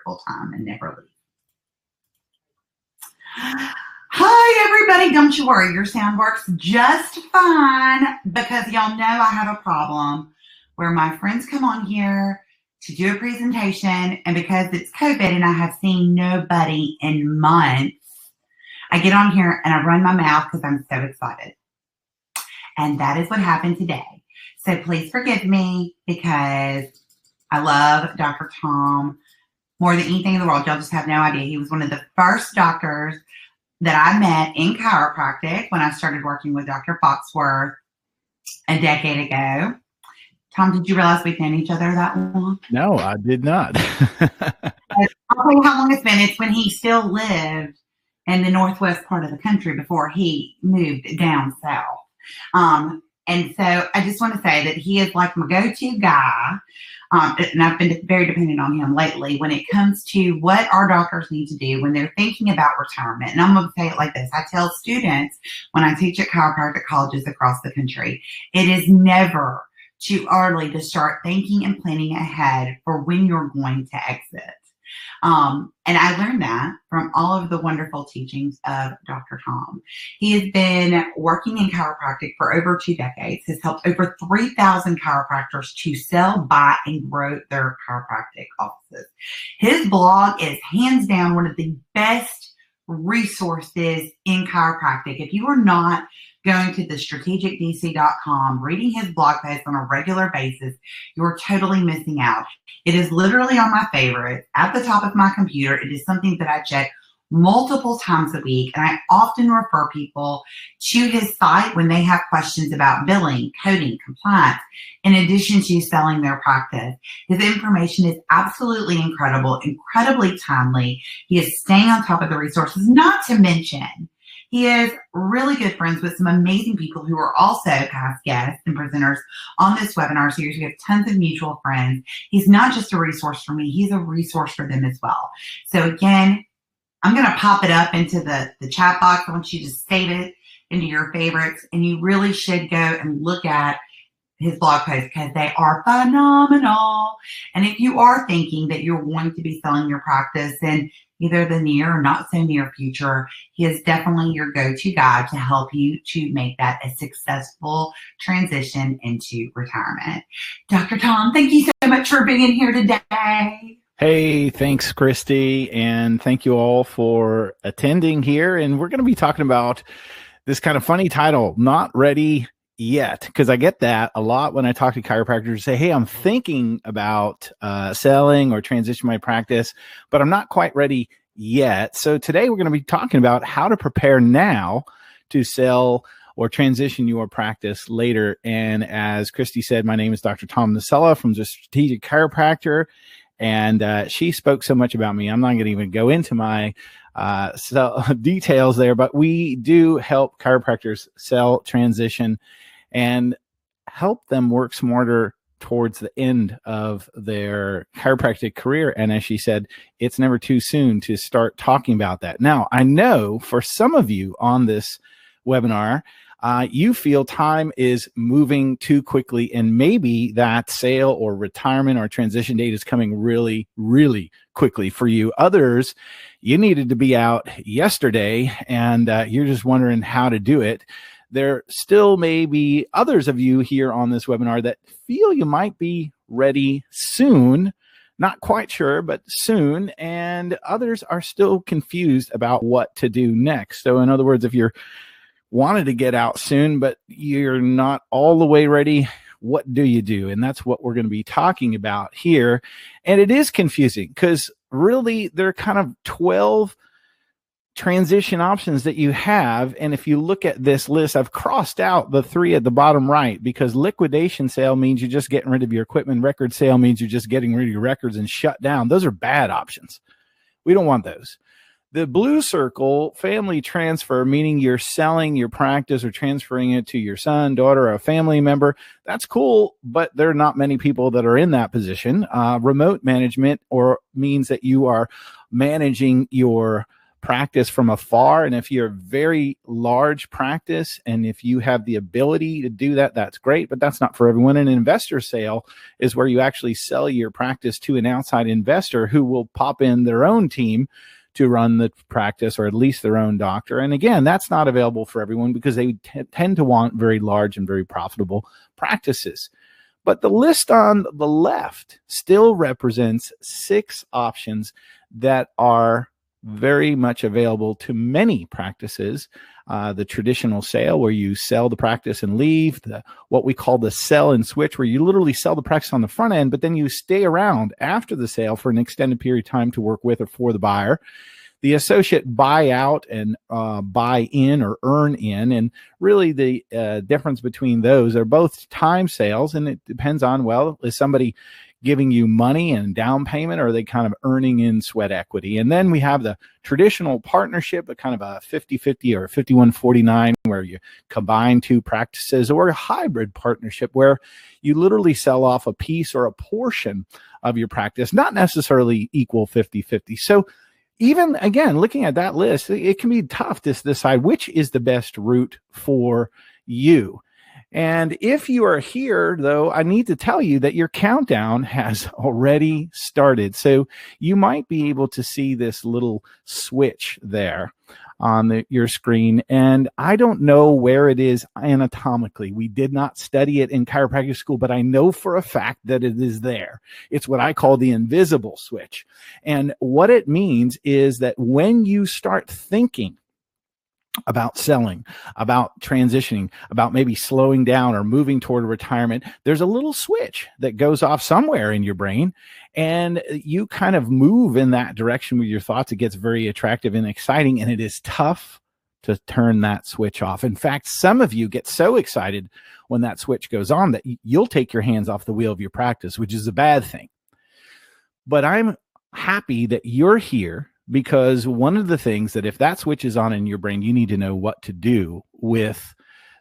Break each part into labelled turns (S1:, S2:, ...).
S1: full time and never leave. Hi, everybody. Don't you worry. Your sound works just fine because y'all know I have a problem where my friends come on here to do a presentation, and because it's COVID and I have seen nobody in months, I get on here and I run my mouth because I'm so excited. And that is what happened today. So please forgive me because I love Dr. Tom more than anything in the world. Y'all just have no idea. He was one of the first doctors that I met in chiropractic when I started working with Dr. Foxworth a decade ago. Tom, did you realize we've known each other that long?
S2: No, I did not.
S1: I'll tell you how long it's been. It's when he still lived in the northwest part of the country before he moved down south. And so I just want to say that he is like my go-to guy. And I've been very dependent on him lately when it comes to what our doctors need to do when they're thinking about retirement. And I'm going to say it like this. I tell students when I teach at chiropractic colleges across the country, it is never too early to start thinking and planning ahead for when you're going to exit. And I learned that from all of the wonderful teachings of Dr. Tom. He has been working in chiropractic for over 2 decades, has helped over 3,000 chiropractors to sell, buy, and grow their chiropractic offices. His blog is hands down one of the best resources in chiropractic. If you are not going to the strategicdc.com, reading his blog posts on a regular basis, you're totally missing out. It is literally on my favorites at the top of my computer. It is something that I check multiple times a week, and I often refer people to his site when they have questions about billing, coding, compliance, in addition to selling their practice. His information is absolutely incredible, incredibly timely. He is staying on top of the resources, not to mention he is really good friends with some amazing people who are also past guests and presenters on this webinar series. We have tons of mutual friends. He's not just a resource for me, he's a resource for them as well. So again, I'm going to pop it up into the chat box. I want you to save it into your favorites, and you really should go and look at his blog posts because they are phenomenal. And if you are thinking that you're going to be selling your practice in either the near or not so near future, he is definitely your go-to guy to help you to make that a successful transition into retirement. Dr. Tom, thank you so much for being here today.
S2: Hey, thanks, Christy. And thank you all for attending here. And we're going to be talking about this kind of funny title, Not Ready Yet, because I get that a lot when I talk to chiropractors. Say, hey, I'm thinking about selling or transition my practice, but I'm not quite ready yet. So today we're going to be talking about how to prepare now to sell or transition your practice later. And as Christy said, my name is Dr. Tom Necela from the Strategic Chiropractor, and she spoke so much about me. I'm not going to even go into my details there, but we do help chiropractors sell, transition, and help them work smarter towards the end of their chiropractic career. And as she said, it's never too soon to start talking about that. Now, I know for some of you on this webinar, you feel time is moving too quickly, and maybe that sale or retirement or transition date is coming really, really quickly for you. Others, you needed to be out yesterday, and you're just wondering how to do it. There still may be others of you here on this webinar that feel you might be ready soon, not quite sure, but soon, and others are still confused about what to do next. So in other words, if you're wanted to get out soon, but you're not all the way ready, what do you do? And that's what we're going to be talking about here. And it is confusing because really there are kind of 12 transition options that you have. And if you look at this list, I've crossed out the 3 at the bottom right because liquidation sale means you're just getting rid of your equipment. Record sale means you're just getting rid of your records and shut down. Those are bad options. We don't want those. The blue circle, family transfer, meaning you're selling your practice or transferring it to your son, daughter, or a family member. That's cool, but there are not many people that are in that position. Remote management means that you are managing your practice from afar. And if you're a very large practice and if you have the ability to do that, that's great, but that's not for everyone. An investor sale is where you actually sell your practice to an outside investor who will pop in their own team to run the practice, or at least their own doctor. And again, that's not available for everyone because they tend to want very large and very profitable practices. But the list on the left still represents 6 options that are very much available to many practices. The traditional sale, where you sell the practice and leave, what we call the sell and switch, where you literally sell the practice on the front end, but then you stay around after the sale for an extended period of time to work with or for the buyer. The associate buy out and buy in or earn in. And really the difference between those are both time sales, and it depends on, well, is somebody giving you money and down payment, or are they kind of earning in sweat equity? And then we have the traditional partnership, a kind of a 50-50 or 51-49, where you combine 2 practices, or a hybrid partnership where you literally sell off a piece or a portion of your practice, not necessarily equal 50-50. So even, again, looking at that list, it can be tough to decide which is the best route for you. And if you are here, though, I need to tell you that your countdown has already started. So you might be able to see this little switch there on your screen. And I don't know where it is anatomically. We did not study it in chiropractic school, but I know for a fact that it is there. It's what I call the invisible switch. And what it means is that when you start thinking about selling, about transitioning, about maybe slowing down or moving toward retirement, there's a little switch that goes off somewhere in your brain, and you kind of move in that direction with your thoughts. It gets very attractive and exciting, and it is tough to turn that switch off. In fact, some of you get so excited when that switch goes on that you'll take your hands off the wheel of your practice, which is a bad thing. But I'm happy that you're here, because one of the things that if that switch is on in your brain, you need to know what to do with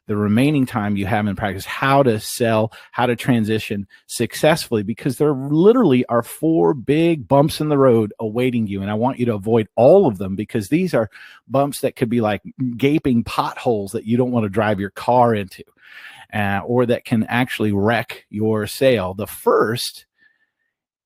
S2: the remaining time you have in practice, how to sell, how to transition successfully, because there literally are 4 big bumps in the road awaiting you. And I want you to avoid all of them, because these are bumps that could be like gaping potholes that you don't want to drive your car into, or that can actually wreck your sale. The first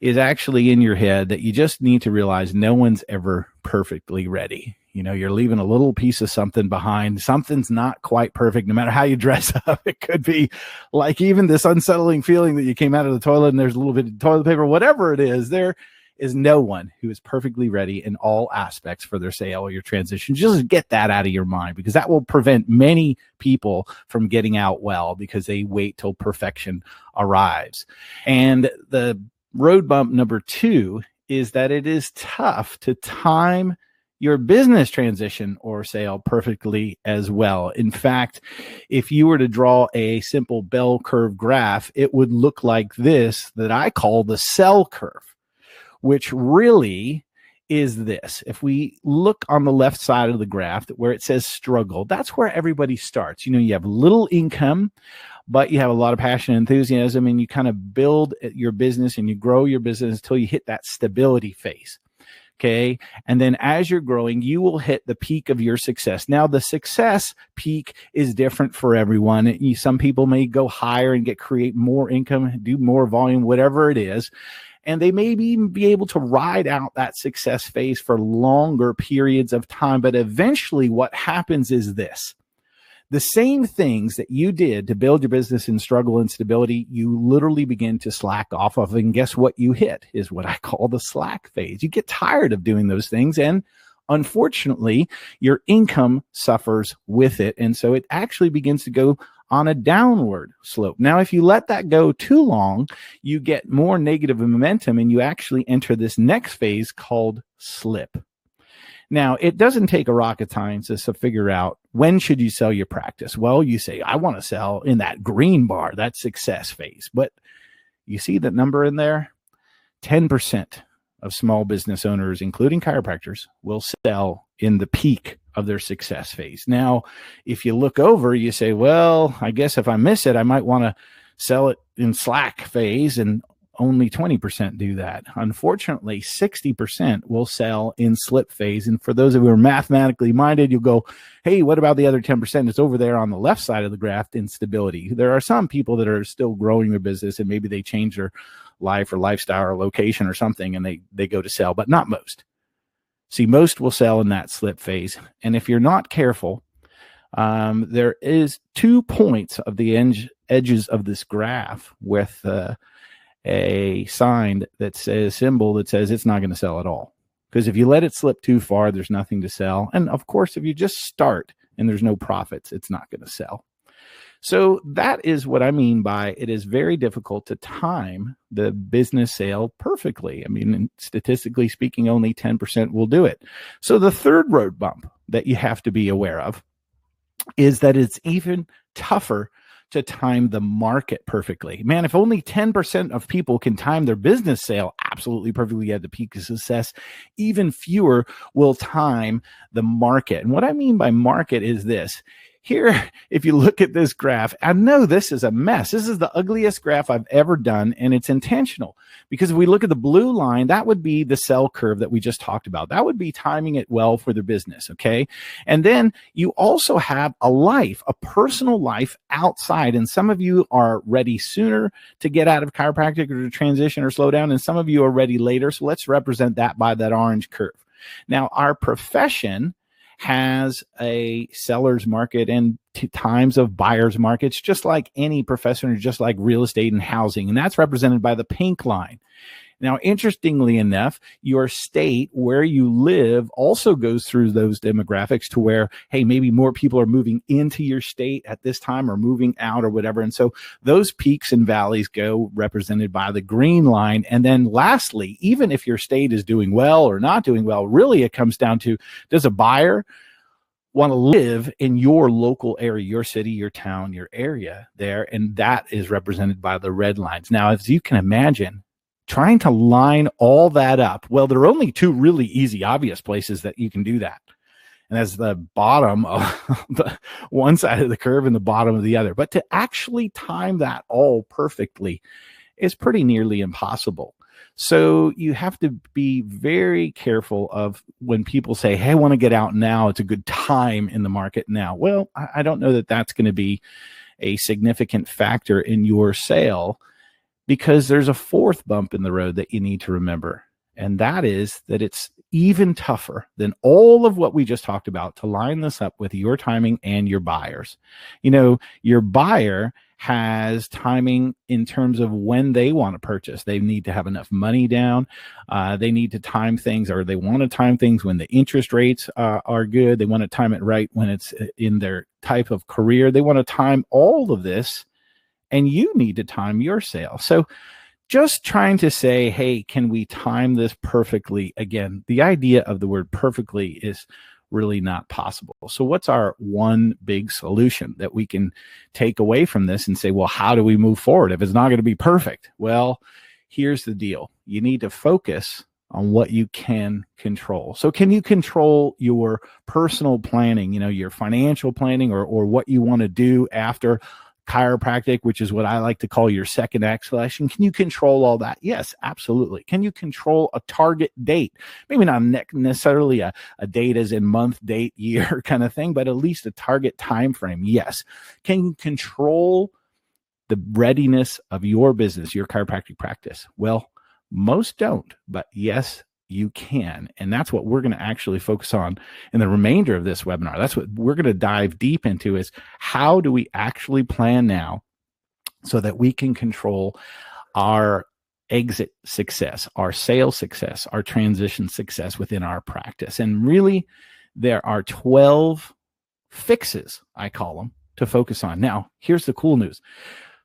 S2: is actually in your head, that you just need to realize no one's ever perfectly ready. You know, you're leaving a little piece of something behind. Something's not quite perfect, no matter how you dress up. It could be like even this unsettling feeling that you came out of the toilet and there's a little bit of toilet paper, whatever it is. There is no one who is perfectly ready in all aspects for their sale or your transition. Just get that out of your mind, because that will prevent many people from getting out well, because they wait till perfection arrives. And the road bump number 2 is that it is tough to time your business transition or sale perfectly as well. In fact, if you were to draw a simple bell curve graph, it would look like this, that I call the sell curve, which really is this. If we look on the left side of the graph where it says struggle, that's where everybody starts. You know, you have little income, but you have a lot of passion and enthusiasm, and you kind of build your business and you grow your business until you hit that stability phase. Okay. And then as you're growing, you will hit the peak of your success. Now, the success peak is different for everyone. Some people may go higher and create more income, do more volume, whatever it is. And they may even be able to ride out that success phase for longer periods of time. But eventually what happens is this. The same things that you did to build your business in struggle and stability, you literally begin to slack off of. And guess what you hit is what I call the slack phase. You get tired of doing those things. And unfortunately, your income suffers with it. And so it actually begins to go on a downward slope. Now, if you let that go too long, you get more negative momentum, and you actually enter this next phase called slip. Now, it doesn't take a rocket scientist to figure out when should you sell your practice. Well, you say, I want to sell in that green bar, that success phase. But you see that number in there? 10% of small business owners, including chiropractors, will sell in the peak of their success phase. Now, if you look over, you say, well, I guess if I miss it, I might want to sell it in slack phase. And only 20% do that. Unfortunately, 60% will sell in slip phase. And for those of you who are mathematically minded, you'll go, hey, what about the other 10%? It's over there on the left side of the graph, instability. There are some people that are still growing their business and maybe they change their life or lifestyle or location or something and they go to sell, but not most. See, most will sell in that slip phase. And if you're not careful, there is 2 points of the edges of this graph with a sign that says symbol that says it's not going to sell at all. Because if you let it slip too far, there's nothing to sell. And of course, if you just start and there's no profits, it's not going to sell. So that is what I mean by it is very difficult to time the business sale perfectly. I mean, statistically speaking, only 10% will do it. So the third road bump that you have to be aware of is that it's even tougher to time the market perfectly. Man, if only 10% of people can time their business sale absolutely perfectly at the peak of success, even fewer will time the market. And what I mean by market is this. Here, if you look at this graph, I know this is a mess. This is the ugliest graph I've ever done, and it's intentional. Because if we look at the blue line, that would be the sell curve that we just talked about. That would be timing it well for their business, okay? And then you also have a life, a personal life outside, and some of you are ready sooner to get out of chiropractic or to transition or slow down, and some of you are ready later. So let's represent that by that orange curve. Now, our profession has a seller's market and times of buyer's markets, just like any profession, or just like real estate and housing. And that's represented by the pink line. Now, interestingly enough, your state where you live also goes through those demographics to where, hey, maybe more people are moving into your state at this time or moving out or whatever. And so those peaks and valleys go represented by the green line. And then lastly, even if your state is doing well or not doing well, really it comes down to, does a buyer want to live in your local area, your city, your town, your area there? And that is represented by the red lines. Now, as you can imagine, trying to line all that up, well, there are only 2 really easy, obvious places that you can do that. And that's the bottom of the one side of the curve and the bottom of the other. But to actually time that all perfectly is pretty nearly impossible. So you have to be very careful of when people say, hey, I want to get out now. It's a good time in the market now. Well, I don't know that that's going to be a significant factor in your sale, because there's a 4th bump in the road that you need to remember. And that is that it's even tougher than all of what we just talked about to line this up with your timing and your buyers. You know, your buyer has timing in terms of when they want to purchase. They need to have enough money down. They need to time things, or they want to time things when the interest rates are good. They want to time it right when it's in their type of career. They want to time all of this, and you need to time your sale. So just trying to say, hey, can we time this perfectly? Again, the idea of the word perfectly is really not possible. So what's our one big solution that we can take away from this and say, well, how do we move forward if it's not going to be perfect? Well, here's the deal. You need to focus on what you can control. So can you control your personal planning, you know, your financial planning, or what you want to do after chiropractic, which is what I like to call your second act selection? Can you control all that? Yes, absolutely. Can you control a target date? Maybe not necessarily a date as in month, date, year kind of thing, but at least a target time frame. Yes. Can you control the readiness of your business, your chiropractic practice? Well, most don't, but yes, you can. And that's what we're going to actually focus on in the remainder of this webinar. That's what we're going to dive deep into, is how do we actually plan now so that we can control our exit success, our sales success, our transition success within our practice. And really, there are 12 fixes, I call them, to focus on. Now, here's the cool news.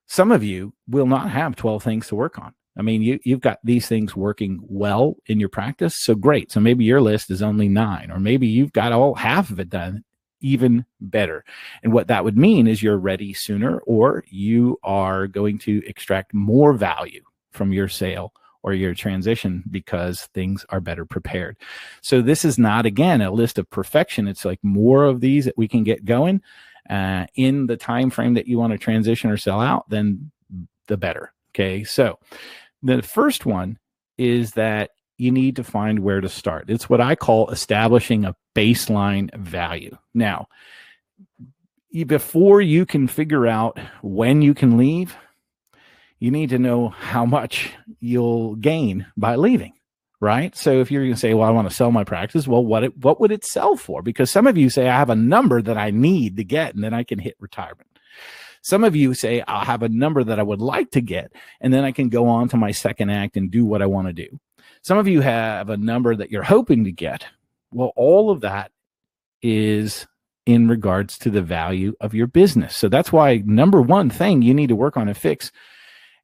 S2: Some of you will not have 12 things to work on. I mean, you've got these things working well in your practice. So great. So maybe your list is only 9, or maybe you've got all half of it done, even better. And what that would mean is you're ready sooner, or you are going to extract more value from your sale or your transition because things are better prepared. So this is not, again, a list of perfection. It's like more of these that we can get going in the time frame that you want to transition or sell out, then the better. Okay. So The first one is that you need to find where to start. It's what I call establishing a baseline value. Now, before you can figure out when you can leave, you need to know how much you'll gain by leaving, right? So if you're going to say, well, I want to sell my practice, well, what would it sell for? Because some of you say, I have a number that I need to get, and then I can hit retirement. Some of you say, I'll have a number that I would like to get, and then I can go on to my second act and do what I want to do. Some of you have a number that you're hoping to get. Well, all of that is in regards to the value of your business. So that's why number one thing you need to work on and fix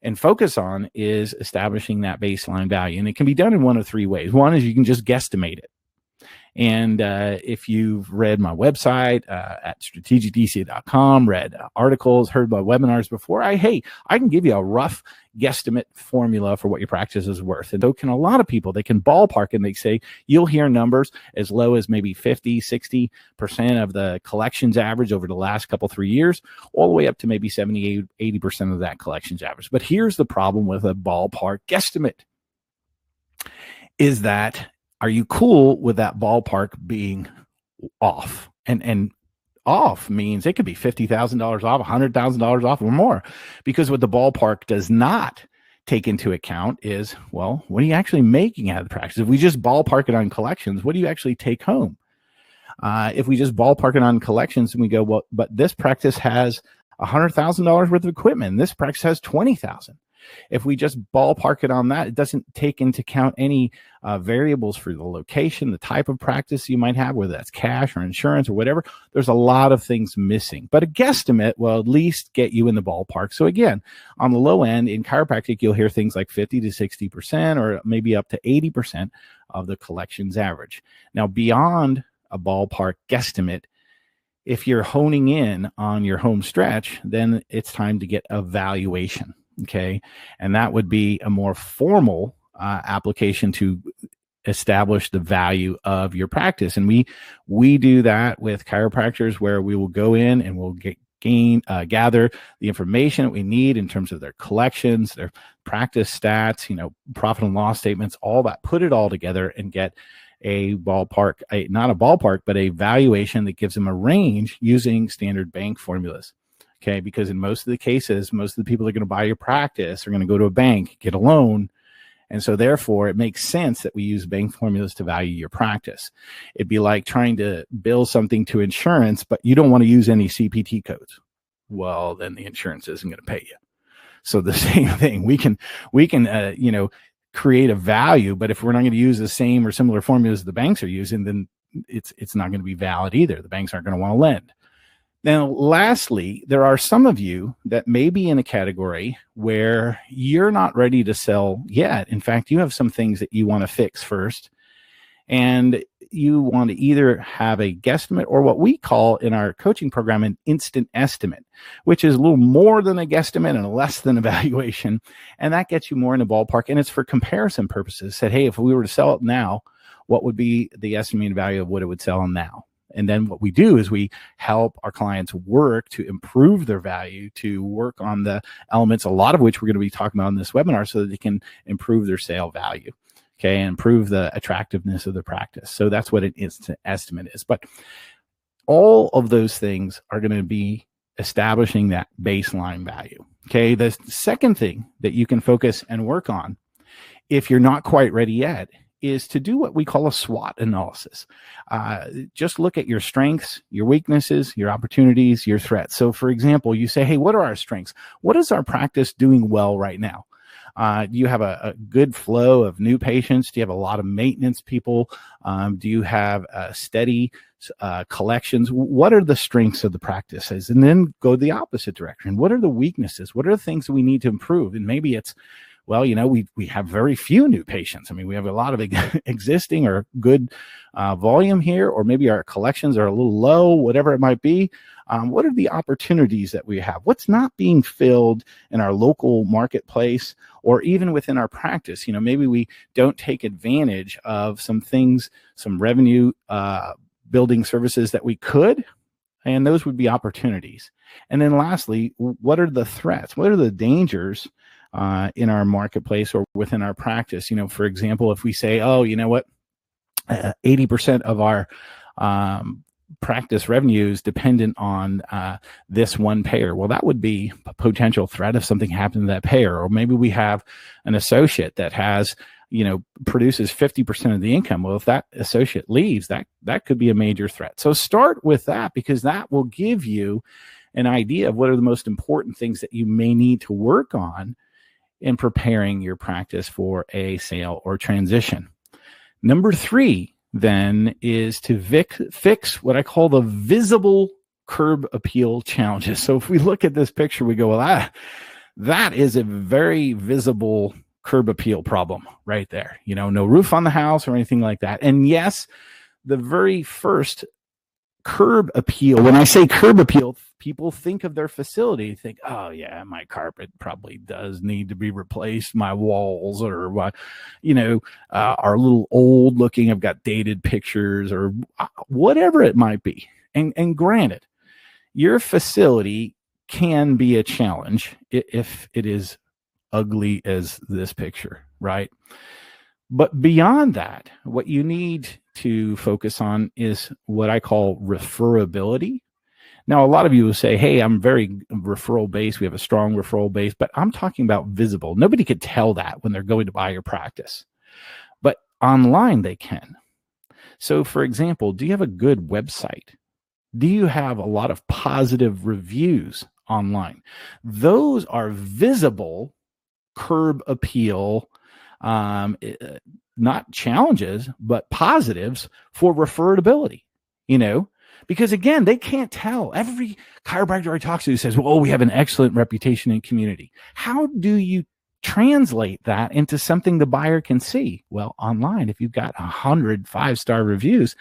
S2: and focus on is establishing that baseline value. And it can be done in one of three ways. One is you can just guesstimate it. And if you've read my website at strategicdca.com, read articles, heard my webinars before, I can give you a rough guesstimate formula for what your practice is worth. And so can a lot of people. They can ballpark, and they say you'll hear numbers as low as maybe 50, 60% of the collections average over the last couple, 3 years, all the way up to maybe 70, 80% of that collections average. But here's the problem with a ballpark guesstimate is that, are you cool with that ballpark being off? And off means it could be $50,000 off, $100,000 off, or more. Because what the ballpark does not take into account is, well, what are you actually making out of the practice? If we just ballpark it on collections, what do you actually take home? If we just ballpark it on collections and we go, well, but this practice has $100,000 worth of equipment, and this practice has $20,000. If we just ballpark it on that, it doesn't take into account any variables for the location, the type of practice you might have, whether that's cash or insurance or whatever. There's a lot of things missing, but a guesstimate will at least get you in the ballpark. So again, on the low end in chiropractic, you'll hear things like 50 to 60% or maybe up to 80% of the collections average. Now, beyond a ballpark guesstimate, if you're honing in on your home stretch, then it's time to get a valuation. Okay. And that would be a more formal application to establish the value of your practice. And we do that with chiropractors, where we will go in and we'll gather the information that we need in terms of their collections, their practice stats, profit and loss statements, all that, put it all together and get a ballpark, not a ballpark, but a valuation that gives them a range using standard bank formulas. Okay, because in most of the cases, most of the people that are going to buy your practice are going to go to a bank, get a loan. And so therefore, it makes sense that we use bank formulas to value your practice. It'd be like trying to bill something to insurance, but you don't want to use any CPT codes. Well, then the insurance isn't going to pay you. So the same thing, we can create a value, but if we're not going to use the same or similar formulas the banks are using, then it's not going to be valid either. The banks aren't going to want to lend. Now, lastly, there are some of you that may be in a category where you're not ready to sell yet. In fact, you have some things that you want to fix first, and you want to either have a guesstimate or what we call in our coaching program an instant estimate, which is a little more than a guesstimate and less than a valuation. And that gets you more in the ballpark. And it's for comparison purposes. Said, hey, if we were to sell it now, what would be the estimated value of what it would sell now? And then what we do is we help our clients work to improve their value, to work on the elements, a lot of which we're going to be talking about in this webinar, so that they can improve their sale value, okay, and improve the attractiveness of the practice. So that's what an instant estimate is. But all of those things are going to be establishing that baseline value, okay? The second thing that you can focus and work on, if you're not quite ready yet, is to do what we call a SWOT analysis. Just look at your strengths, your weaknesses, your opportunities, your threats. So for example, you say, hey, what are our strengths? What is our practice doing well right now? Do you have a good flow of new patients? Do you have a lot of maintenance people? Do you have steady collections? What are the strengths of the practices? And then go the opposite direction. What are the weaknesses? What are the things that we need to improve? And maybe it's, well, we have very few new patients. I mean, we have a lot of existing or good volume here, or maybe our collections are a little low, whatever it might be. What are the opportunities that we have? What's not being filled in our local marketplace or even within our practice? Maybe we don't take advantage of some things, some revenue building services that we could, and those would be opportunities. And then lastly, what are the threats? What are the dangers in our marketplace or within our practice. For example, if we say, oh, you know what, 80% of our practice revenue is dependent on this one payer. Well, that would be a potential threat if something happened to that payer. Or maybe we have an associate that has, produces 50% of the income. Well, if that associate leaves, that could be a major threat. So start with that, because that will give you an idea of what are the most important things that you may need to work on in preparing your practice for a sale or transition. Number 3 then is to fix what I call the visible curb appeal challenges. So if we look at this picture, we go, well, that is a very visible curb appeal problem right there. No roof on the house or anything like that. And yes, the very first curb appeal, when I say curb appeal, people think of their facility, think, oh yeah, my carpet probably does need to be replaced, my walls are are a little old looking, I've got dated pictures, or whatever it might be. And granted, your facility can be a challenge if it is ugly as this picture, right? But beyond that, what you need to focus on is what I call referability. Now, a lot of you will say, hey, I'm very referral based. We have a strong referral base, but I'm talking about visible. Nobody could tell that when they're going to buy your practice, but online they can. So for example, do you have a good website? Do you have a lot of positive reviews online? Those are visible curb appeal, not challenges, but positives for referability, because again, they can't tell. Every chiropractor I talk to says, well, we have an excellent reputation in community. How do you translate that into something the buyer can see? Well, online, if you've got 100 5-star reviews,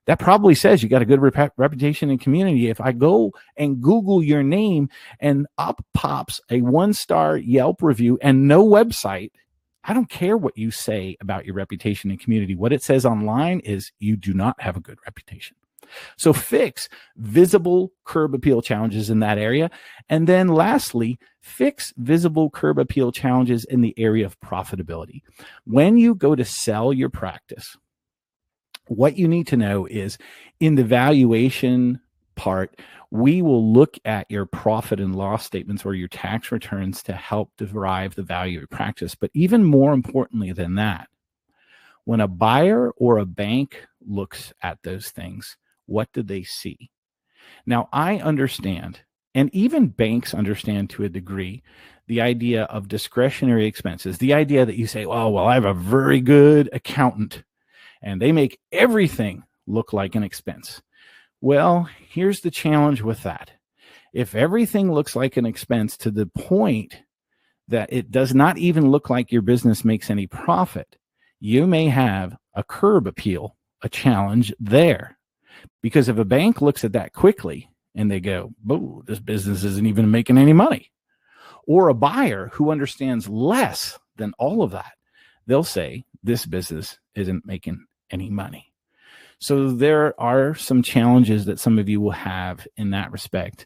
S2: that probably says you got a good reputation in community. If I go and Google your name and up pops a 1-star Yelp review and no website, I don't care what you say about your reputation in community. What it says online is you do not have a good reputation. So fix visible curb appeal challenges in that area. And then lastly, fix visible curb appeal challenges in the area of profitability. When you go to sell your practice, what you need to know is in the valuation part, we will look at your profit and loss statements or your tax returns to help derive the value of your practice. But even more importantly than that, when a buyer or a bank looks at those things, what do they see? Now, I understand, and even banks understand to a degree, the idea of discretionary expenses, the idea that you say, oh, well, I have a very good accountant and they make everything look like an expense. Well, here's the challenge with that. If everything looks like an expense to the point that it does not even look like your business makes any profit, you may have a curb appeal, a challenge there. Because if a bank looks at that quickly and they go, oh, this business isn't even making any money, or a buyer who understands less than all of that, they'll say, this business isn't making any money. So there are some challenges that some of you will have in that respect.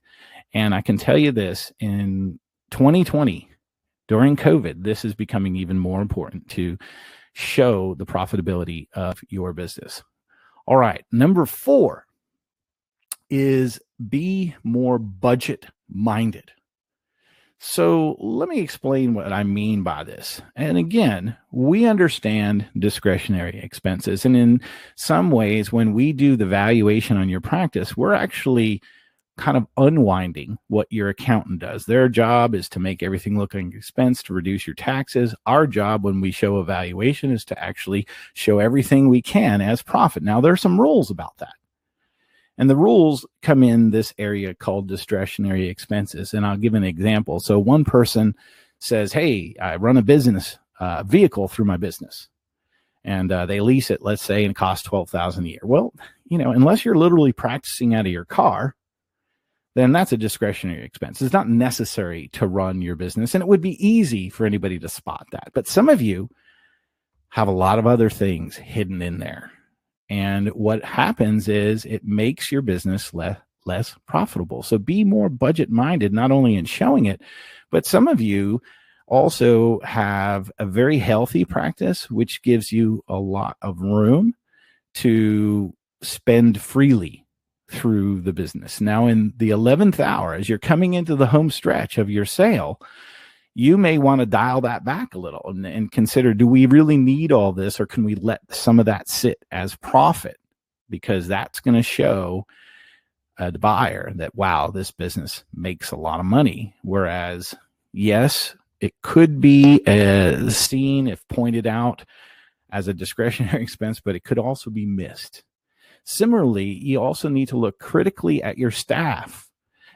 S2: And I can tell you this, in 2020, during COVID, this is becoming even more important to show the profitability of your business. All right. Number 4 is be more budget minded. So let me explain what I mean by this. And again, we understand discretionary expenses. And in some ways, when we do the valuation on your practice, we're actually kind of unwinding what your accountant does. Their job is to make everything look like an expense, to reduce your taxes. Our job when we show a valuation is to actually show everything we can as profit. Now, there are some rules about that. And the rules come in this area called discretionary expenses. And I'll give an example. So one person says, hey, I run a business vehicle through my business. And they lease it, let's say, and it costs $12,000 a year. Well, unless you're literally practicing out of your car, then that's a discretionary expense. It's not necessary to run your business. And it would be easy for anybody to spot that. But some of you have a lot of other things hidden in there. And what happens is it makes your business less profitable. So be more budget minded, not only in showing it, but some of you also have a very healthy practice, which gives you a lot of room to spend freely through the business. Now, in the 11th hour, as you're coming into the home stretch of your sale, you may want to dial that back a little and consider, do we really need all this, or can we let some of that sit as profit? Because that's going to show the buyer that, wow, this business makes a lot of money. Whereas, yes, it could be seen, if pointed out, as a discretionary expense, but it could also be missed. Similarly, you also need to look critically at your staff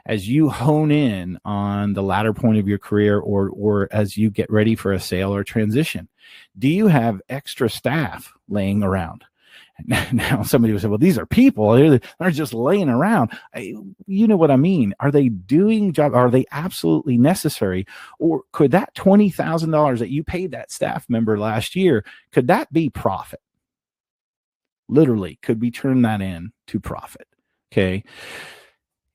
S2: as you hone in on the latter point of your career, or as you get ready for a sale or transition. Do you have extra staff laying around? Now, somebody would say, well, these are people. They're just laying around. You know what I mean? Are they doing job? Are they absolutely necessary? Or could that $20,000 that you paid that staff member last year, could that be profit? Literally, could we turn that in to profit? Okay.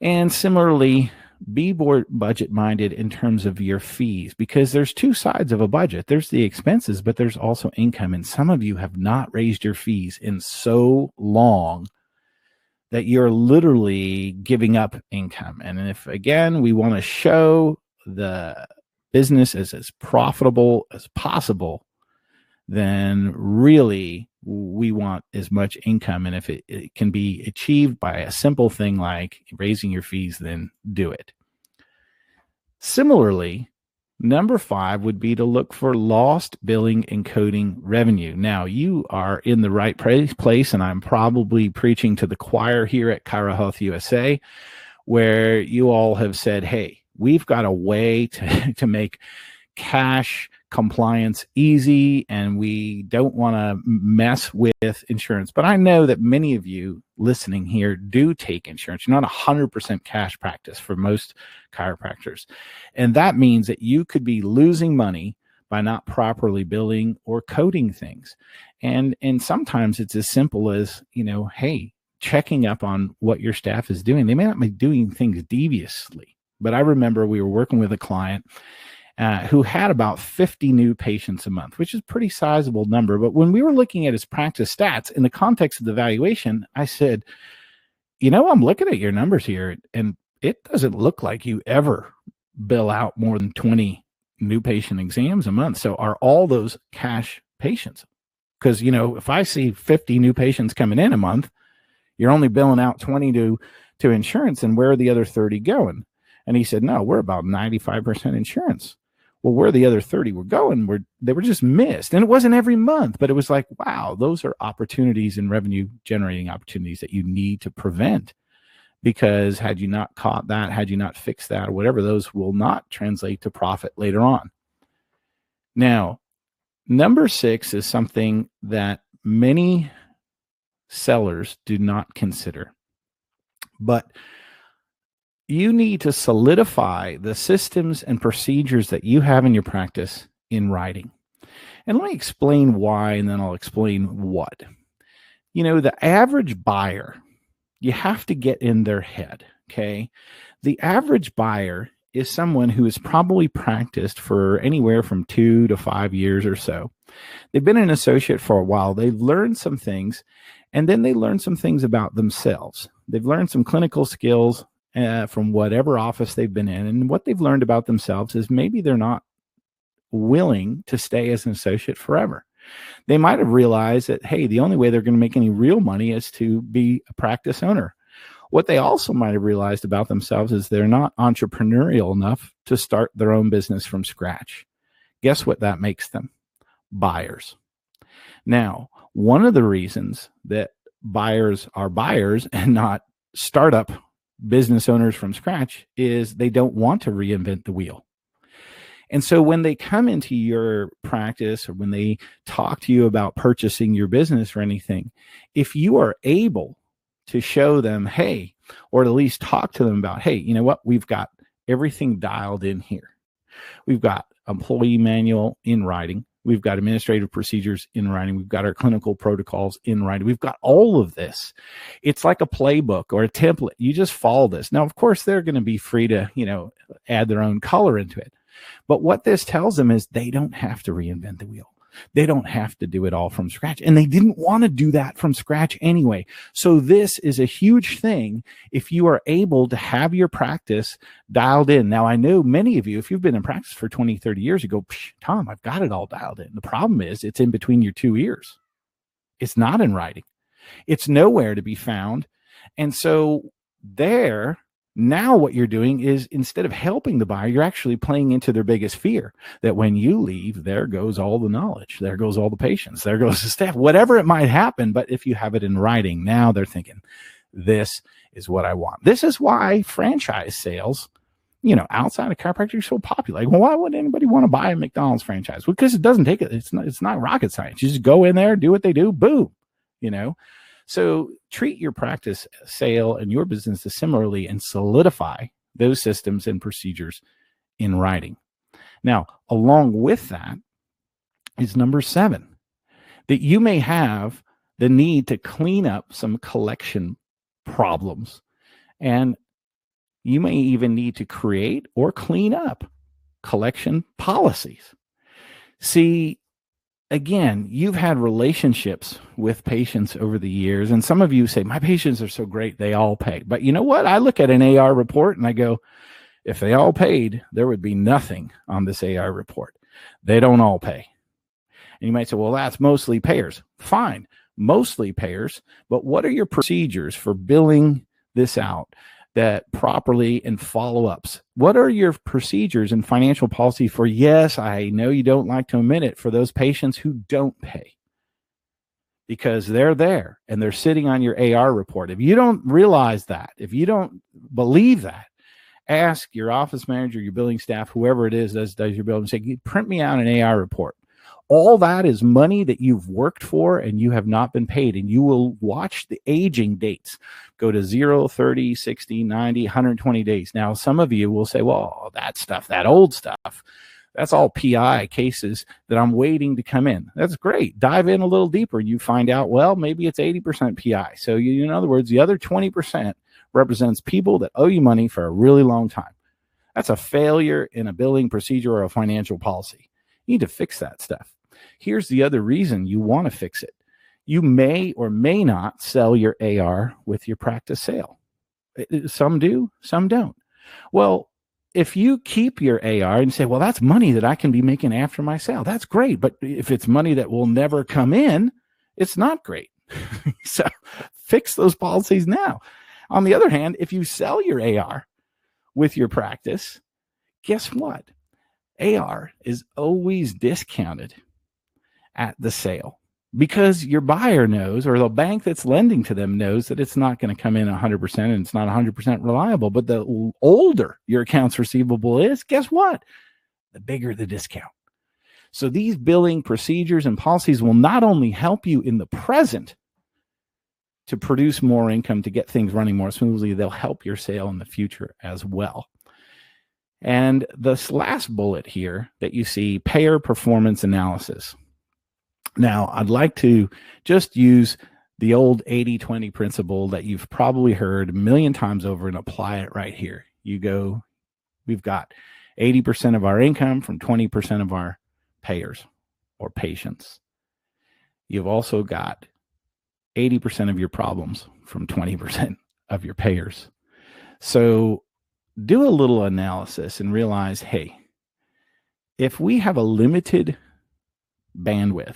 S2: And similarly, be more budget minded in terms of your fees, because there's two sides of a budget. There's the expenses, but there's also income. And some of you have not raised your fees in so long that you're literally giving up income. And if, again, we want to show the business as profitable as possible, then really we want as much income. And if it can be achieved by a simple thing like raising your fees, then do it. Similarly, number 5 would be to look for lost billing and coding revenue. Now, you are in the right place, and I'm probably preaching to the choir here at ChiroHealthUSA, where you all have said, hey, we've got a way to make cash compliance easy, and we don't want to mess with insurance. But I know that many of you listening here do take insurance. You're not 100% cash practice for most chiropractors. And that means that you could be losing money by not properly billing or coding things. And sometimes it's as simple as, hey, checking up on what your staff is doing. They may not be doing things deviously, but I remember we were working with a client who had about 50 new patients a month, which is a pretty sizable number. But when we were looking at his practice stats in the context of the valuation, I said, I'm looking at your numbers here, and it doesn't look like you ever bill out more than 20 new patient exams a month. So are all those cash patients? Because, if I see 50 new patients coming in a month, you're only billing out 20 to insurance, and where are the other 30 going? And he said, no, we're about 95% insurance. Well, where the other 30 were going, they were just missed. And it wasn't every month, but it was like, wow, those are opportunities and revenue generating opportunities that you need to prevent. Because had you not caught that, had you not fixed that, or whatever, those will not translate to profit later on. Now, number 6 is something that many sellers do not consider. But you need to solidify the systems and procedures that you have in your practice in writing. And let me explain why, and then I'll explain what. The average buyer, you have to get in their head, okay? The average buyer is someone who has probably practiced for anywhere from 2 to 5 years or so. They've been an associate for a while. They've learned some things, and then they learn some things about themselves. They've learned some clinical skills from whatever office they've been in. And what they've learned about themselves is maybe they're not willing to stay as an associate forever. They might have realized that, hey, the only way they're going to make any real money is to be a practice owner. What they also might have realized about themselves is they're not entrepreneurial enough to start their own business from scratch. Guess what that makes them? Buyers. Now, one of the reasons that buyers are buyers and not startup business owners from scratch is they don't want to reinvent the wheel. And so when they come into your practice, or when they talk to you about purchasing your business or anything, if you are able to show them, hey, or at least talk to them about, hey, you know what, we've got everything dialed in here. We've got employee manual in writing. We've got administrative procedures in writing. We've got our clinical protocols in writing. We've got all of this. It's like a playbook or a template. You just follow this. Now, of course, they're going to be free to, add their own color into it. But what this tells them is they don't have to reinvent the wheel. They don't have to do it all from scratch. And they didn't want to do that from scratch anyway. So this is a huge thing if you are able to have your practice dialed in. Now, I know many of you, if you've been in practice for 20, 30 years, you go, Tom, I've got it all dialed in. The problem is it's in between your two ears. It's not in writing. It's nowhere to be found. And so now what you're doing is, instead of helping the buyer, you're actually playing into their biggest fear, that when you leave, there goes all the knowledge, there goes all the patients, there goes the staff, whatever it might happen. But if you have it in writing, now they're thinking, this is what I want. This is why franchise sales, outside of chiropractic, are so popular. Like, well, why would anybody want to buy a McDonald's franchise? Because it doesn't take it. It's not rocket science. You just go in there, do what they do, boom, So treat your practice sale and your business similarly, and solidify those systems and procedures in writing. Now, along with that is number 7, that you may have the need to clean up some collection problems, and you may even need to create or clean up collection policies. See, again, you've had relationships with patients over the years, and some of you say, my patients are so great, they all pay. But you know what? I look at an AR report and I go, if they all paid, there would be nothing on this AR report. They don't all pay. And you might say, well, that's mostly payers. Fine, mostly payers, but what are your procedures for billing this out that properly, and follow-ups? What are your procedures and financial policy for, yes, I know you don't like to admit it, for those patients who don't pay? Because they're there and they're sitting on your AR report. If you don't realize that, if you don't believe that, ask your office manager, your billing staff, whoever it is that does your billing, say, print me out an AR report. All that is money that you've worked for and you have not been paid. And you will watch the aging dates go to 0, 30, 60, 90, 120 days. Now, some of you will say, well, that stuff, that old stuff, that's all PI cases that I'm waiting to come in. That's great. Dive in a little deeper. You find out, well, maybe it's 80% PI. So in other words, the other 20% represents people that owe you money for a really long time. That's a failure in a billing procedure or a financial policy. You need to fix that stuff. Here's the other reason you want to fix it. You may or may not sell your AR with your practice sale. Some do, some don't. Well, if you keep your AR and say, well, that's money that I can be making after my sale, that's great. But if it's money that will never come in, it's not great. So fix those policies now. On the other hand, if you sell your AR with your practice, guess what? AR is always discounted at the sale, because your buyer knows, or the bank that's lending to them knows, that it's not going to come in 100% and it's not 100% reliable. But the older your accounts receivable is, guess what? The bigger the discount. So these billing procedures and policies will not only help you in the present to produce more income, to get things running more smoothly, they'll help your sale in the future as well. And this last bullet here that you see, payer performance analysis. Now, I'd like to just use the old 80-20 principle that you've probably heard a million times over and apply it right here. We've got 80% of our income from 20% of our payers or patients. You've also got 80% of your problems from 20% of your payers. So do a little analysis and realize, hey, if we have a limited bandwidth,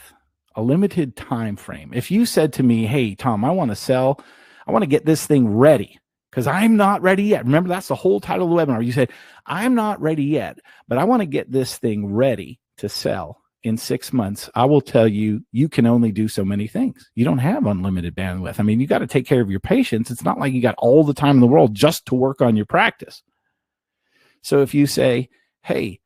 S2: a limited time frame. If you said to me, hey, Tom, I want to get this thing ready because I'm not ready yet. Remember, that's the whole title of the webinar. You said, I'm not ready yet, but I want to get this thing ready to sell in 6 months. I will tell you, you can only do so many things. You don't have unlimited bandwidth. I mean, you got to take care of your patients. It's not like you got all the time in the world just to work on your practice. So if you say, hey,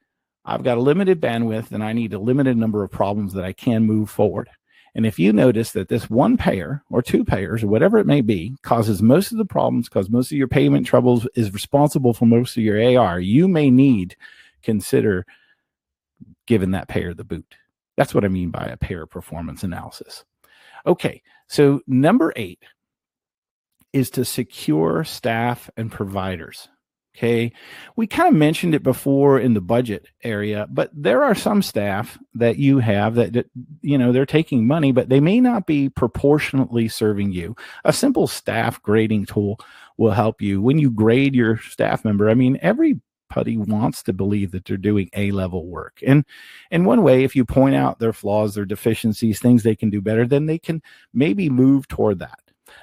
S2: I've got a limited bandwidth and I need a limited number of problems that I can move forward. And if you notice that this one payer or two payers or whatever it may be causes most of the problems, cause most of your payment troubles, is responsible for most of your AR, you may need consider giving that payer the boot. That's what I mean by a payer performance analysis. Okay, so number 8 is to secure staff and providers. Okay. We kind of mentioned it before in the budget area, but there are some staff that you have that, they're taking money, but they may not be proportionately serving you. A simple staff grading tool will help you when you grade your staff member. I mean, everybody wants to believe that they're doing A-level work. And in one way, if you point out their flaws, their deficiencies, things they can do better, then they can maybe move toward that.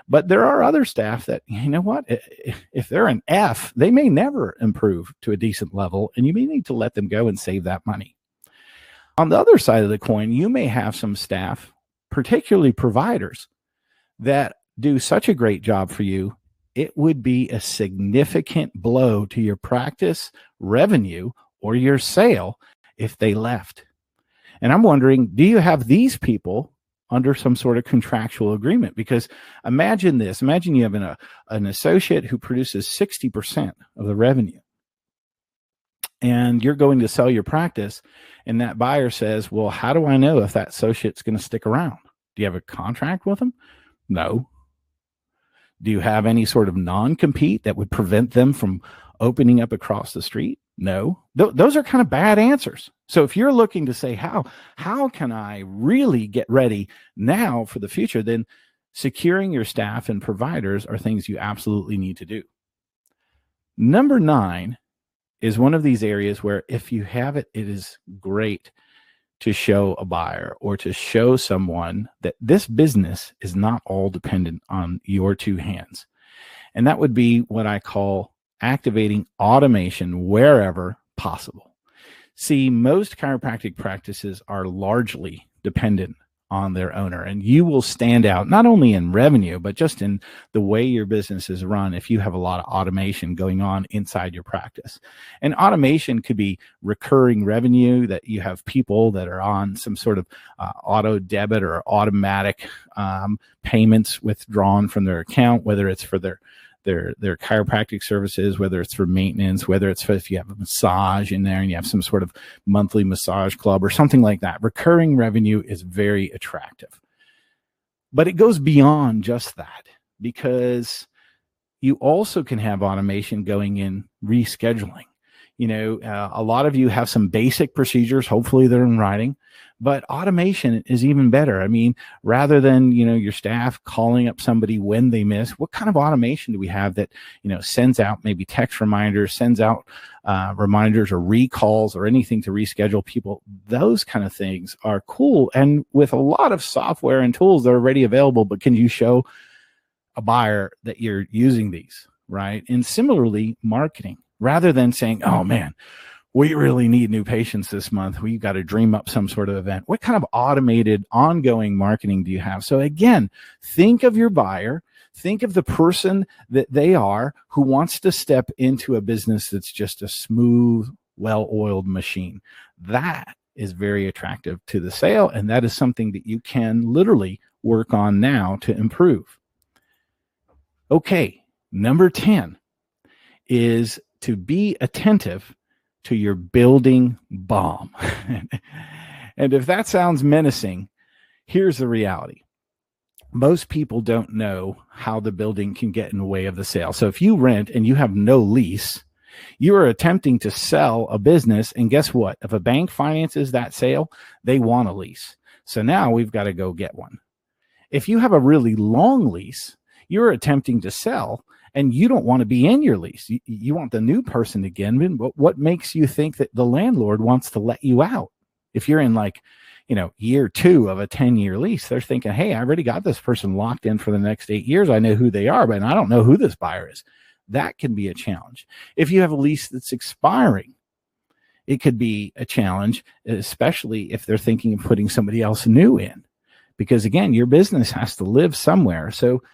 S2: But there are other staff that, if they're an F, they may never improve to a decent level, and you may need to let them go and save that money. On the other side of the coin, you may have some staff, particularly providers, that do such a great job for you, it would be a significant blow to your practice revenue or your sale if they left. And I'm wondering, do you have these people under some sort of contractual agreement? Because imagine this. Imagine you have an associate who produces 60% of the revenue. And you're going to sell your practice. And that buyer says, well, how do I know if that associate's going to stick around? Do you have a contract with them? No. Do you have any sort of non-compete that would prevent them from opening up across the street? No. Those are kind of bad answers. So if you're looking to say, how can I really get ready now for the future, then securing your staff and providers are things you absolutely need to do. Number 9 is one of these areas where if you have it, it is great to show a buyer or to show someone that this business is not all dependent on your two hands. And that would be what I call activating automation wherever possible. See, most chiropractic practices are largely dependent on their owner, and you will stand out not only in revenue, but just in the way your business is run if you have a lot of automation going on inside your practice. And automation could be recurring revenue, that you have people that are on some sort of auto debit or automatic payments withdrawn from their account, whether it's for their chiropractic services, whether it's for maintenance, whether it's for if you have a massage in there and you have some sort of monthly massage club or something like that. Recurring revenue is very attractive. But it goes beyond just that, because you also can have automation going in rescheduling. A lot of you have some basic procedures. Hopefully they're in writing, but automation is even better. I mean, rather than, your staff calling up somebody when they miss, what kind of automation do we have that, sends out maybe text reminders, sends out reminders or recalls or anything to reschedule people? Those kind of things are cool. And with a lot of software and tools that are already available, but can you show a buyer that you're using these, right? And similarly, marketing. Rather than saying, oh man, we really need new patients this month, we've got to dream up some sort of event. What kind of automated ongoing marketing do you have? So again, think of your buyer, think of the person that they are who wants to step into a business that's just a smooth, well-oiled machine. That is very attractive to the sale, and that is something that you can literally work on now to improve. Okay, number 10 is to be attentive to your building bomb. And if that sounds menacing, here's the reality. Most people don't know how the building can get in the way of the sale. So if you rent and you have no lease, you are attempting to sell a business. And guess what? If a bank finances that sale, they want a lease. So now we've got to go get one. If you have a really long lease, you're attempting to sell, and you don't want to be in your lease. You want the new person to get in. But what makes you think that the landlord wants to let you out? If you're in year 2 of a 10-year lease, they're thinking, hey, I already got this person locked in for the next 8 years. I know who they are, but I don't know who this buyer is. That can be a challenge. If you have a lease that's expiring, it could be a challenge, especially if they're thinking of putting somebody else new in. Because again, your business has to live somewhere. So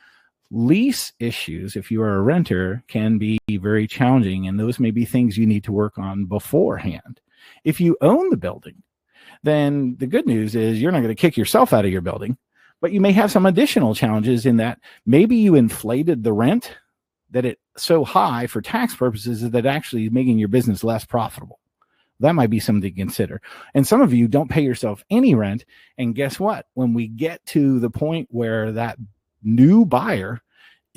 S2: lease issues, if you are a renter, can be very challenging, and those may be things you need to work on beforehand. If you own the building, then the good news is you're not going to kick yourself out of your building, but you may have some additional challenges in that maybe you inflated the rent that it's so high for tax purposes that actually making your business less profitable. That might be something to consider. And some of you don't pay yourself any rent, and guess what? When we get to the point where that new buyer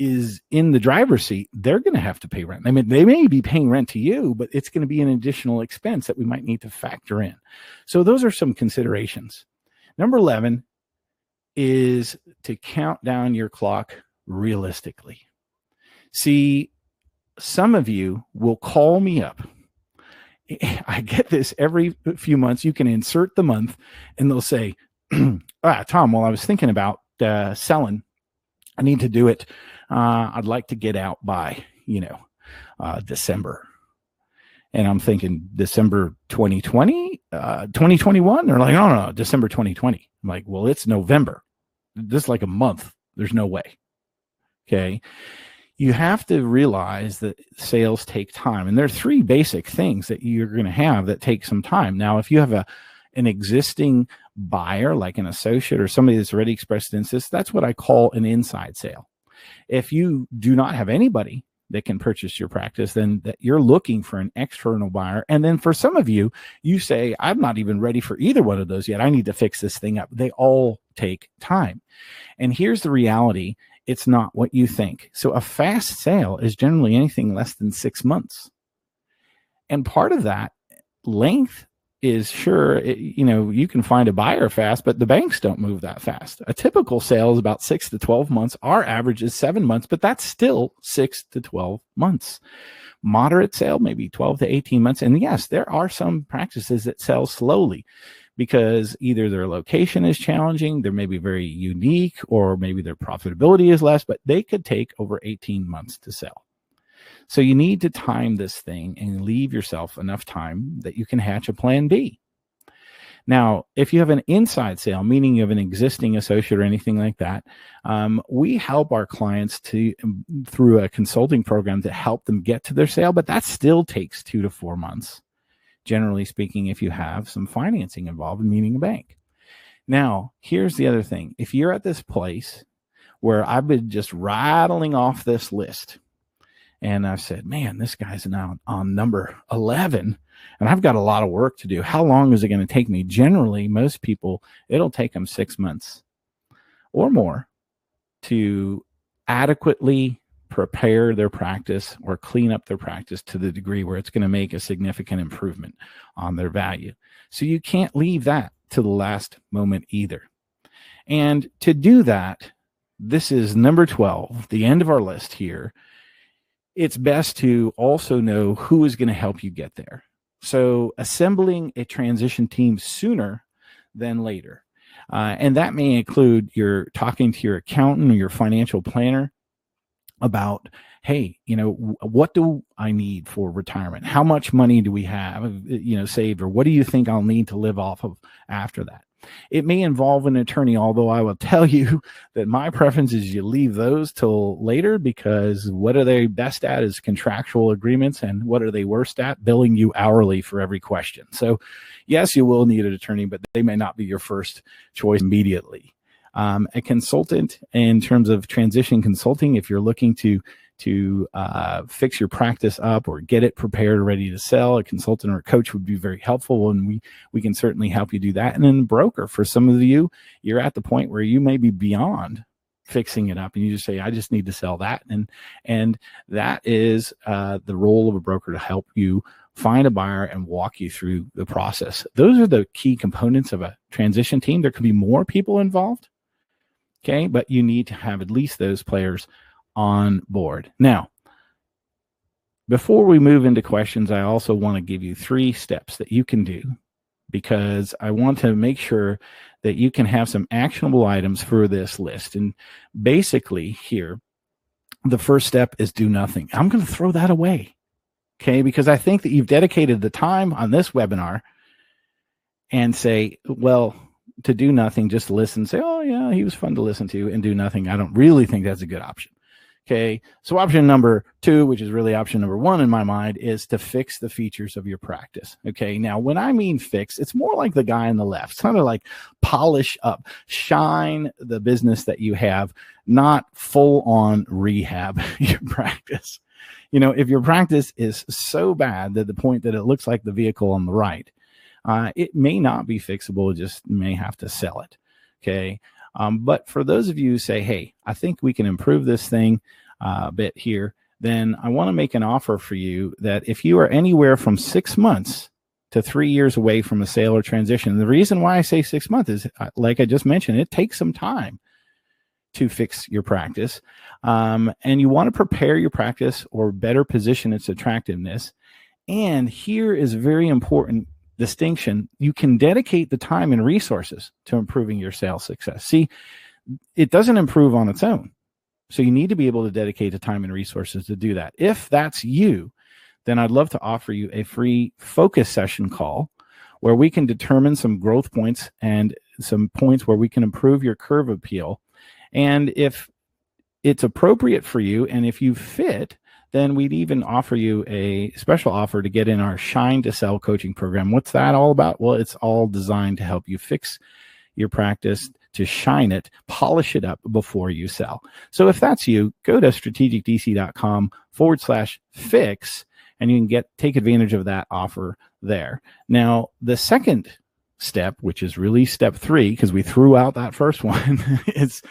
S2: is in the driver's seat, they're going to have to pay rent. I mean, they may be paying rent to you, but it's going to be an additional expense that we might need to factor in. So those are some considerations. Number 11 is to count down your clock realistically. See, some of you will call me up. I get this every few months. You can insert the month and they'll say, Tom, well, I was thinking about selling. I need to do it. I'd like to get out by, December. And I'm thinking December 2020, 2021. They're like, no, December 2020. I'm like, well, it's November. Just like a month. There's no way. Okay. You have to realize that sales take time. And there are three basic things that you're going to have that take some time. Now, if you have an existing buyer, like an associate or somebody that's already expressed interest, that's what I call an inside sale. If you do not have anybody that can purchase your practice, then that you're looking for an external buyer. And then for some of you, you say, I'm not even ready for either one of those yet. I need to fix this thing up. They all take time. And here's the reality. It's not what you think. So a fast sale is generally anything less than 6 months. And part of that length is you can find a buyer fast, but the banks don't move that fast. A typical sale is about 6 to 12 months. Our average is 7 months, but that's still 6 to 12 months. Moderate sale, maybe 12 to 18 months. And yes, there are some practices that sell slowly because either their location is challenging, they're maybe very unique, or maybe their profitability is less, but they could take over 18 months to sell. So you need to time this thing and leave yourself enough time that you can hatch a plan B. Now, if you have an inside sale, meaning you have an existing associate or anything like that, we help our clients through a consulting program to help them get to their sale, but that still takes 2 to 4 months, generally speaking, if you have some financing involved, meaning a bank. Now, here's the other thing. If you're at this place where I've been just rattling off this list, and I've said, man, this guy's now on number 11, and I've got a lot of work to do. How long is it going to take me? Generally, most people, it'll take them 6 months or more to adequately prepare their practice or clean up their practice to the degree where it's going to make a significant improvement on their value. So you can't leave that to the last moment either. And to do that, this is number 12, the end of our list here. It's best to also know who is going to help you get there. So assembling a transition team sooner than later. And that may include your talking to your accountant or your financial planner about, hey, what do I need for retirement? How much money do we have, saved, or what do you think I'll need to live off of after that? It may involve an attorney, although I will tell you that my preference is you leave those till later, because what are they best at is contractual agreements, and what are they worst at? Billing you hourly for every question. So yes, you will need an attorney, but they may not be your first choice immediately. A consultant, in terms of transition consulting, if you're looking to fix your practice up or get it prepared, ready to sell, a consultant or a coach would be very helpful, and we can certainly help you do that. And then the broker, for some of you, you're at the point where you may be beyond fixing it up, and you just say, I just need to sell that. And that is the role of a broker, to help you find a buyer and walk you through the process. Those are the key components of a transition team. There could be more people involved, okay, but you need to have at least those players on board. Now, before we move into questions, I also want to give you 3 steps that you can do, because I want to make sure that you can have some actionable items for this list. And basically here, the first step is do nothing. I'm going to throw that away, okay, because I think that you've dedicated the time on this webinar and say, well, to do nothing, just listen, say, oh yeah, he was fun to listen to, and do nothing. I don't really think that's a good option. Okay, so option number 2, which is really option number 1 in my mind, is to fix the features of your practice. Okay, now when I mean fix, it's more like the guy on the left. It's kind of like polish up, shine the business that you have, not full on rehab your practice. If your practice is so bad that the point that it looks like the vehicle on the right, it may not be fixable, just may have to sell it. Okay. But for those of you who say, hey, I think we can improve this thing, bit here, then I want to make an offer for you that if you are anywhere from 6 months to 3 years away from a sale or transition, the reason why I say 6 months is, like I just mentioned, it takes some time to fix your practice. And you want to prepare your practice or better position its attractiveness. And here is a very important distinction. You can dedicate the time and resources to improving your sales success. See, it doesn't improve on its own. So you need to be able to dedicate the time and resources to do that. If that's you, then I'd love to offer you a free focus session call where we can determine some growth points and some points where we can improve your curve appeal. And if it's appropriate for you and if you fit, then we'd even offer you a special offer to get in our Shine to Sell coaching program. What's that all about? Well, it's all designed to help you fix your practice, to shine it, polish it up before you sell. So if that's you, go to strategicdc.com/fix, and you can take advantage of that offer there. Now, the second step, which is really step 3, because we threw out that first one, is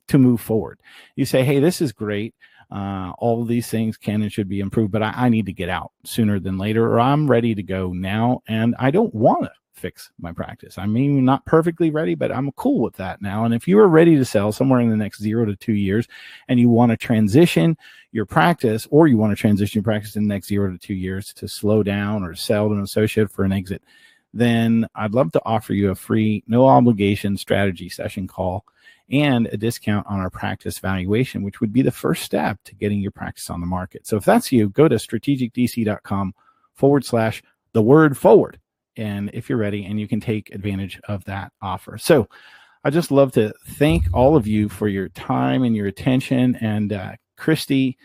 S2: to move forward. You say, hey, this is great. All of these things can and should be improved, but I need to get out sooner than later, or I'm ready to go now, and I don't want to fix my practice. I mean, not perfectly ready, but I'm cool with that now. And if you are ready to sell somewhere in the next 0 to 2 years, and you want to transition your practice, or you want to transition your practice in the next 0 to 2 years to slow down or sell to an associate for an exit, then I'd love to offer you a free, no obligation strategy session call and a discount on our practice valuation, which would be the first step to getting your practice on the market. So if that's you, go to strategicdc.com/forward. And if you're ready, and you can take advantage of that offer. So I just love to thank all of you for your time and your attention. And Christy,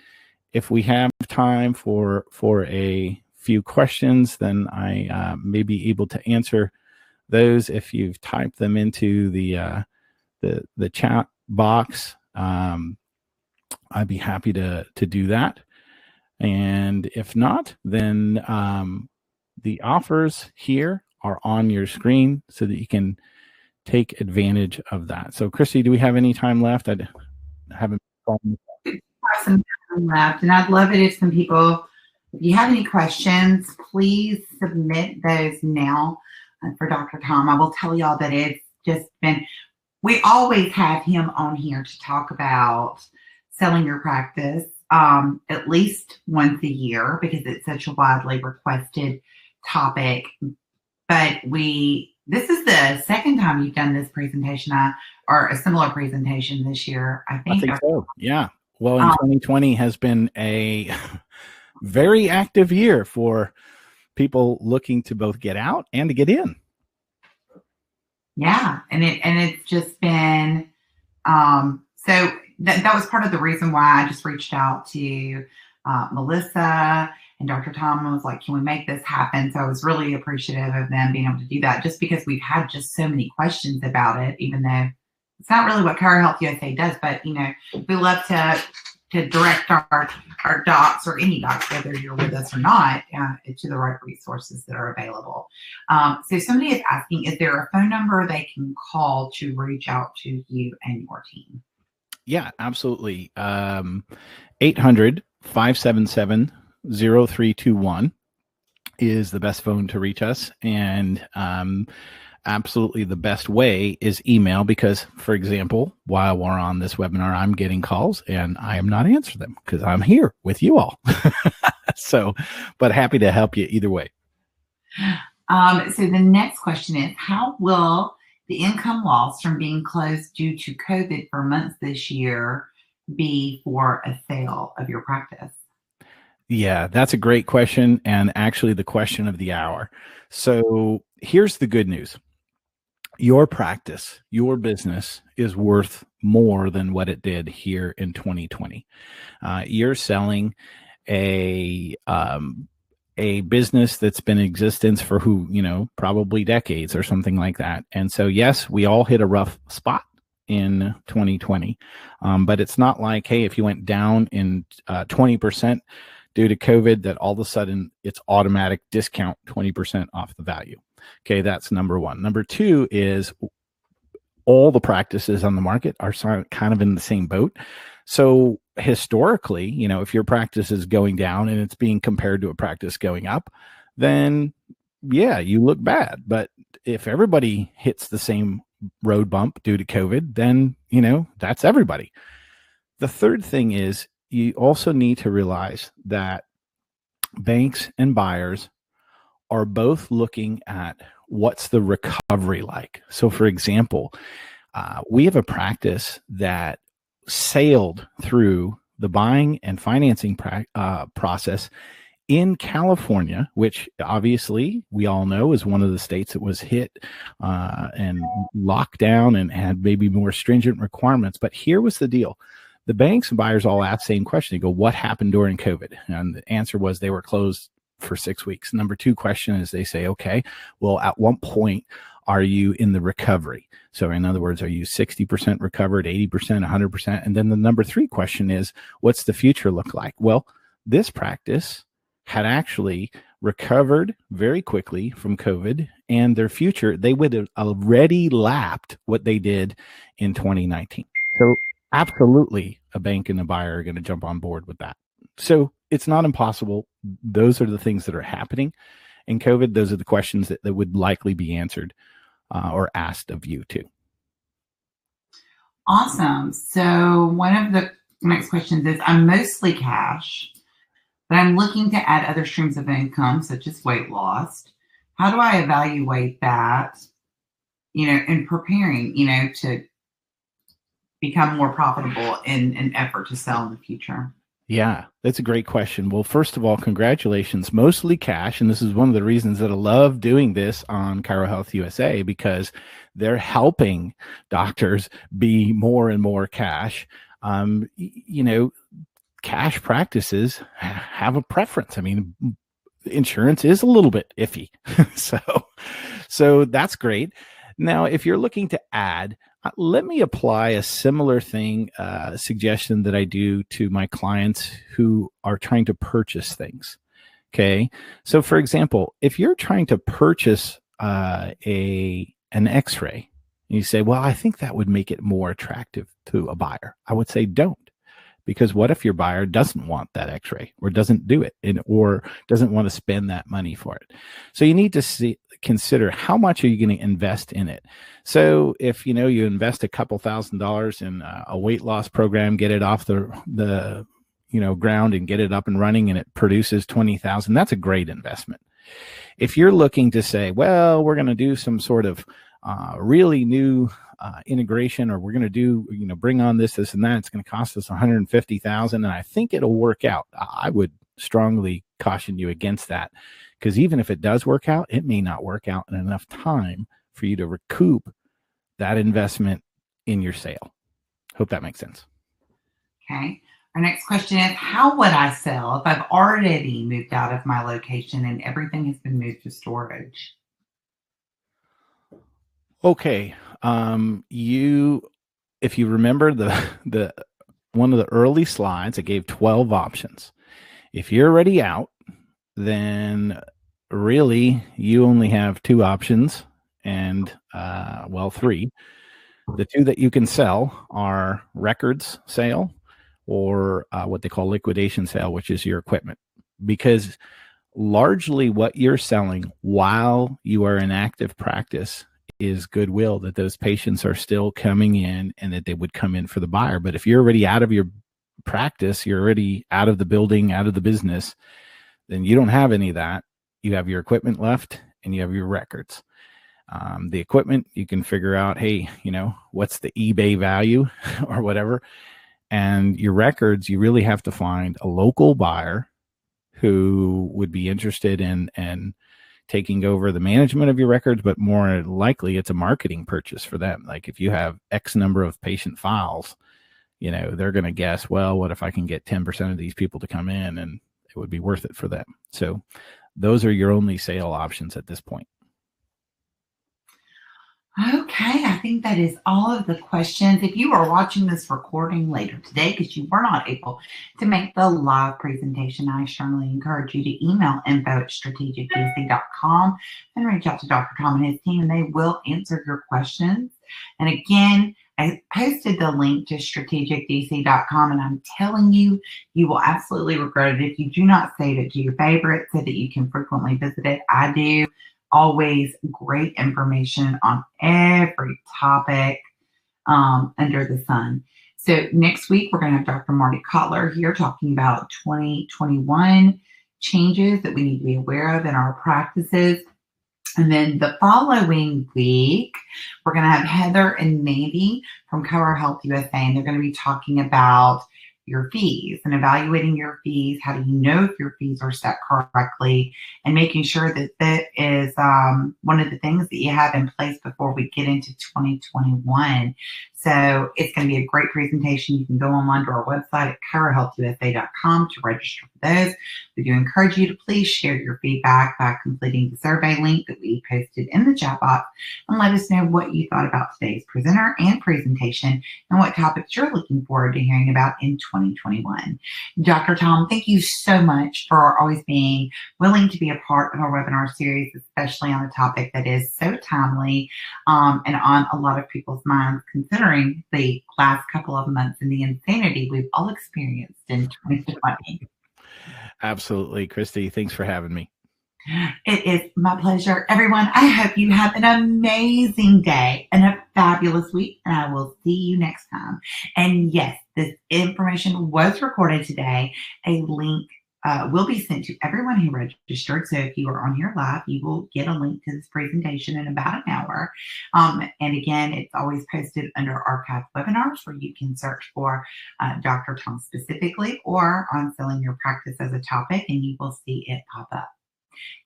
S2: if we have time for a few questions, then I may be able to answer those if you've typed them into the chat box. I'd be happy to do that. And if not, then the offers here are on your screen so that you can take advantage of that. So, Christy, do we have any time left? I haven't.
S1: Have some time left, and I'd love it if some people, if you have any questions, please submit those now for Dr. Tom. I will tell y'all that it's just been, we always have him on here to talk about selling your practice at least once a year because it's such a widely requested topic. But this is the second time you've done this presentation or a similar presentation this year, I think.
S2: I think so. Yeah. Well, 2020 has been a very active year for people looking to both get out and to get in.
S1: Yeah, and it's just been so that was part of the reason why I just reached out to Melissa and Dr. Tom and was like, can we make this happen? So I was really appreciative of them being able to do that, just because we've had just so many questions about it, even though it's not really what ChiroHealthUSA does, but we love to direct our docs, or any docs, whether you're with us or not, to the right resources that are available. So somebody is asking, is there a phone number they can call to reach out to you and your team?
S2: Yeah, absolutely. 800-577-0321 is the best phone to reach us. And absolutely the best way is email, because, for example, while we're on this webinar, I'm getting calls and I am not answering them because I'm here with you all. So, but happy to help you either way.
S1: So the next question is, how will the income loss from being closed due to COVID for months this year be for a sale of your practice?
S2: Yeah, that's a great question, and actually the question of the hour. So here's the good news. Your practice, your business is worth more than what it did here in 2020. You're selling a business that's been in existence for probably decades or something like that. And so, yes, we all hit a rough spot in 2020, but it's not like, hey, if you went down in 20% due to COVID, that all of a sudden it's automatic discount 20% off the value. Okay, that's number one. Number two is all the practices on the market are kind of in the same boat. So historically, if your practice is going down and it's being compared to a practice going up, then yeah, you look bad. But if everybody hits the same road bump due to COVID, then, that's everybody. The third thing is you also need to realize that banks and buyers are both looking at what's the recovery like. So for example, we have a practice that sailed through the buying and financing process in California, which obviously we all know is one of the states that was hit and locked down and had maybe more stringent requirements. But here was the deal. The banks and buyers all asked the same question. They go, what happened during COVID? And the answer was they were closed for 6 weeks. Number two question is they say, okay, well, at what point are you in the recovery? So in other words, are you 60% recovered, 80%, 100%? And then the number three question is, what's the future look like? Well, this practice had actually recovered very quickly from COVID, and their future, they would have already lapped what they did in 2019. So absolutely a bank and a buyer are going to jump on board with that. So it's not impossible. Those are the things that are happening in COVID. Those are the questions that would likely be answered or asked of you too.
S1: Awesome. So one of the next questions is, I'm mostly cash, but I'm looking to add other streams of income, such as weight loss. How do I evaluate that, in preparing, to become more profitable in an effort to sell in the future?
S2: Yeah, that's a great question. Well, first of all, congratulations. Mostly cash. And this is one of the reasons that I love doing this on ChiroHealthUSA, because they're helping doctors be more and more cash. Cash practices have a preference. I mean, insurance is a little bit iffy. So that's great. Now, if you're looking to add, let me apply a similar thing, suggestion that I do to my clients who are trying to purchase things. Okay. So for example, if you're trying to purchase an X-ray, you say, well, I think that would make it more attractive to a buyer. I would say don't. Because what if your buyer doesn't want that X-ray or doesn't do it or doesn't want to spend that money for it? So you need to consider how much are you going to invest in it. So if you invest a couple $1,000s in a weight loss program, get it off the ground and get it up and running, and it produces 20,000, that's a great investment. If you're looking to say, well, we're going to do some sort of really new integration, or we're going to do, bring on this and that, it's going to cost us 150,000, and I think it'll work out, I would strongly caution you against that, because even if it does work out, it may not work out in enough time for you to recoup that investment in your sale. Hope that makes sense.
S1: Okay. Our next question is, how would I sell if I've already moved out of my location and everything has been moved to storage?
S2: Okay. If you remember the one of the early slides, I gave 12 options. If you're already out, then really you only have two options, and three. The two that you can sell are records sale or what they call liquidation sale, which is your equipment, because largely what you're selling while you are in active practice is goodwill, that those patients are still coming in and that they would come in for the buyer. But if you're already out of your practice, you're already out of the building, out of the business, then you don't have any of that. You have your equipment left and you have your records. The equipment, you can figure out, hey, what's the eBay value or whatever. And your records, you really have to find a local buyer who would be interested in taking over the management of your records, but more likely it's a marketing purchase for them. Like if you have X number of patient files, they're going to guess, well, what if I can get 10% of these people to come in, and it would be worth it for them. So those are your only sale options at this point.
S1: Okay, I think that is all of the questions. If you are watching this recording later today because you were not able to make the live presentation, I strongly encourage you to email info@strategicUSA.com and reach out to Dr. Tom and his team, and they will answer your questions. And again, I posted the link to strategicdc.com, and I'm telling you, you will absolutely regret it if you do not save it to your favorites so that you can frequently visit it. I do. Always great information on every topic under the sun. So next week, we're going to have Dr. Marty Kotler here talking about 2021 changes that we need to be aware of in our practices. And then the following week, we're going to have Heather and Mandy from ChiroHealthUSA, and they're going to be talking about your fees and evaluating your fees. How do you know if your fees are set correctly, and making sure that that is one of the things that you have in place before we get into 2021. So it's going to be a great presentation. You can go online to our website at ChiroHealthUSA.com to register for those. We do encourage you to please share your feedback by completing the survey link that we posted in the chat box, and let us know what you thought about today's presenter and presentation and what topics you're looking forward to hearing about in 2021. Dr. Tom, thank you so much for always being willing to be a part of our webinar series, especially on a topic that is so timely and on a lot of people's minds, considering the last couple of months and the insanity we've all experienced in 2020.
S2: Absolutely, Christy. Thanks for having me.
S1: It is my pleasure. Everyone, I hope you have an amazing day and a fabulous week, and I will see you next time. And yes, this information was recorded today. A link will be sent to everyone who registered. So if you are on here live, you will get a link to this presentation in about an hour. And again, it's always posted under archived webinars, where you can search for Dr. Tom specifically, or on selling your practice as a topic, and you will see it pop up.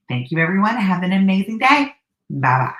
S1: Thank you, everyone. Have an amazing day. Bye-bye.